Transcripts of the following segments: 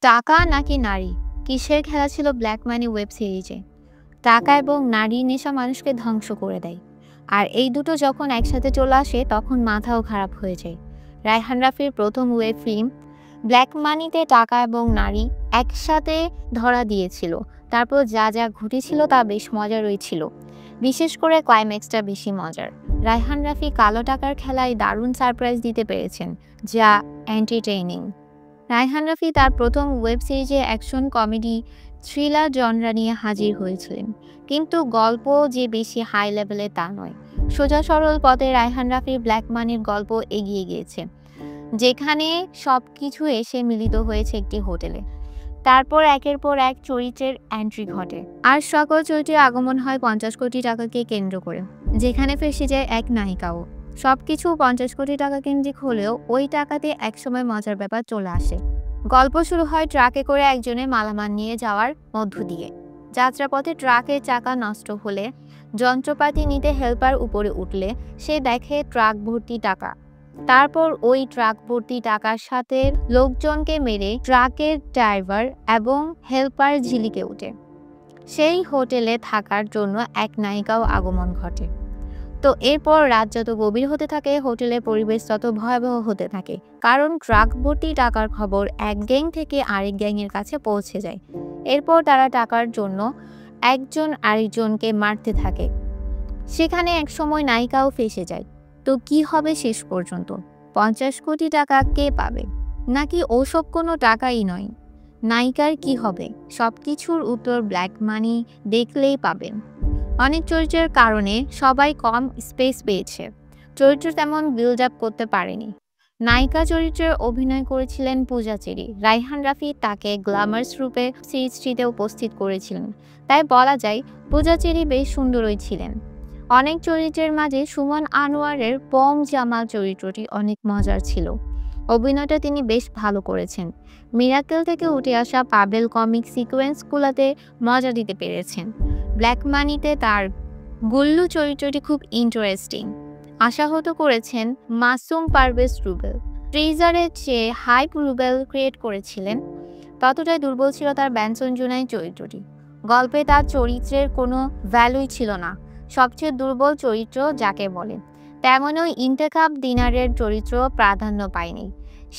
টাকা নাকি নারী? কিসের খেলা ছিল ব্ল্যাক মানি ওয়েব সিরিজে? টাকা এবং নারীর নেশা মানুষকে ধ্বংস করে দেয়। আর এই দুটো যখন একসাথে চলে আসে তখন মাথাও খারাপ হয়ে যায়। রায়হান রাফির প্রথম ওয়েব ফিল্ম ব্ল্যাক মানিতে টাকা এবং নারী একসাথে ধরা দিয়েছিল। তারপর যা যা ঘটেছিল তা বেশ মজারই ছিল। বিশেষ করে ক্লাইম্যাক্সটা বেশি মজার। রায়হান রাফি কালো টাকার খেলায় দারুণ সারপ্রাইজ দিতে পেরেছেন, যা এন্টারটেইনিং। রায়হান রাফি তার প্রথম ওয়েব সিরিজে অ্যাকশন কমেডি থ্রিলার জনরা নিয়ে হাজির হয়েছিলেন, কিন্তু গল্প যে বেশি হাই লেভেলে তা নয়। সোজা সরল পথে রায়হান রাফির ব্ল্যাক মানির গল্প এগিয়ে গিয়েছে, যেখানে সব কিছু এসে মিলিত হয়েছে একটি হোটেলে। তারপর একের পর এক চরিত্রের এন্ট্রি ঘটে, আর সকল চরিত্রের আগমন হয় 50 কোটি টাকাকে কেন্দ্র করে, যেখানে ফেসে যায় এক নায়িকাও। সবকিছু 50 কোটি টাকা কেন্দ্রিক হলেও ওই টাকাতে একসময় মজার ব্যাপার চলে আসে। গল্প শুরু হয় ট্রাকে করে একজনের মালামাল নিয়ে যাওয়ার মধ্য দিয়ে। যাত্রাপথে ট্রাকের চাকা নষ্ট হলে, যন্ত্রপাতি নিতে হেল্পার উপরে উঠলে সে দেখে ট্রাক ভর্তি টাকা। তারপর ওই ট্রাক ভর্তি টাকার সাথে লোকজনকে মেরে ট্রাকের ড্রাইভার এবং হেল্পার ঝিলিকে ওঠে। সেই হোটেলে থাকার জন্য এক নায়িকাও আগমন ঘটে। তো এরপর রাত যত গভীর হতে থাকে, হোটেলের পরিবেশ তত ভয়াবহ হতে থাকে, কারণ ট্রাক ভর্তি টাকার খবর এক গ্যাং থেকে আরেক গ্যাংয়ের কাছে পৌঁছে যায়। এরপর তারা টাকার জন্য একজন আরেকজনকে মারতে থাকে। সেখানে একসময় নায়িকাও ফেসে যায়। তো কি হবে শেষ পর্যন্ত? 50 কোটি টাকা কে পাবে? নাকি ওসব কোনো টাকাই নয়? নায়িকার কি হবে? সবকিছুর উত্তর ব্ল্যাক মানি দেখলেই পাবেন। অনেক চরিত্রের কারণে সবাই কম স্পেস পেয়েছে, চরিত্র তেমন বিল্ড আপ করতে পারেনি। নায়িকা চরিত্রে অভিনয় করেছিলেন পূজা চেরি। রায়হান রাফি তাকে গ্ল্যামার্স রূপে সিরিজটিতে উপস্থিত করেছিলেন, তাই বলা যায় পূজা চেরি বেশ সুন্দরই ছিলেন। অনেক চরিত্রের মাঝে সুমন আনোয়ারের পম জামাল চরিত্রটি অনেক মজার ছিল। অভিনয়টা তিনি বেশ ভালো করেছেন। মিরাকেল থেকে উঠে আসা পাবেল কমিক সিকোয়েন্সগুলোতে মজা দিতে পেরেছেন। ব্ল্যাক মানিতে তার গুল্লু চরিত্রটি খুব ইন্টারেস্টিং। আশাহত করেছেন মাসুম পারভেজ রুবেল। ট্রেজারের চেয়ে হাইপ রুবেল ক্রিয়েট করেছিলেন, ততটাই দুর্বল ছিল তার ব্যঞ্জন জুনাই চরিত্রটি। গল্পে তার চরিত্রের কোনো ভ্যালুই ছিল না, সবচেয়ে দুর্বল চরিত্র যাকে বলে। তেমনই ইন্তেখাব দিনারের চরিত্র প্রাধান্য পায়নি।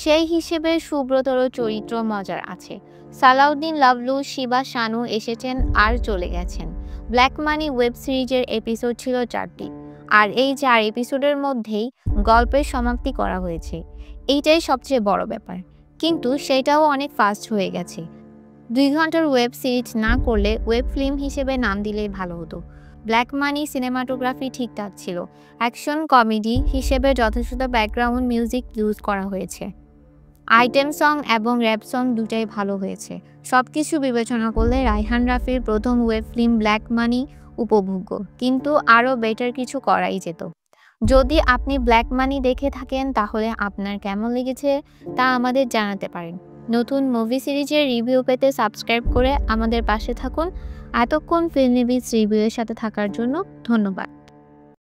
সেই হিসেবে সুব্রতর চরিত্র মজার আছে। সালাউদ্দিন লাভলু, শিবা শানু এসেছেন আর চলে গেছেন। ব্ল্যাক মানি ওয়েব সিরিজের এপিসোড ছিল 4টি, আর এই 4 এপিসোডের মধ্যেই গল্পের সমাপ্তি করা হয়েছে। এইটাই সবচেয়ে বড় ব্যাপার, কিন্তু সেটাও অনেক ফাস্ট হয়ে গেছে। 2 ঘন্টার ওয়েব সিরিজ না করলে ওয়েব ফিল্ম হিসেবে নাম দিলেই ভালো হতো। ব্ল্যাক মানি সিনেমাটোগ্রাফি ঠিকঠাক ছিল, অ্যাকশন কমেডি হিসেবে যথেষ্ট ব্যাকগ্রাউন্ড মিউজিক ইউজ করা হয়েছে, আইটেম সং এবং র্যাপ সং দুটাই ভালো হয়েছে। সব কিছু বিবেচনা করলে রায়হান রাফির প্রথম ওয়েব ফিল্ম ব্ল্যাক মানি উপভোগ্য, কিন্তু আরও বেটার কিছু করাই যেত। যদি আপনি ব্ল্যাক মানি দেখে থাকেন তাহলে আপনার কেমন লেগেছে তা আমাদের জানাতে পারেন। নতুন মুভি সিরিজের রিভিউ পেতে সাবস্ক্রাইব করে আমাদের পাশে থাকুন। এতক্ষণ ফিল্ম নিবিস রিভিউয়ের সাথে থাকার জন্য ধন্যবাদ।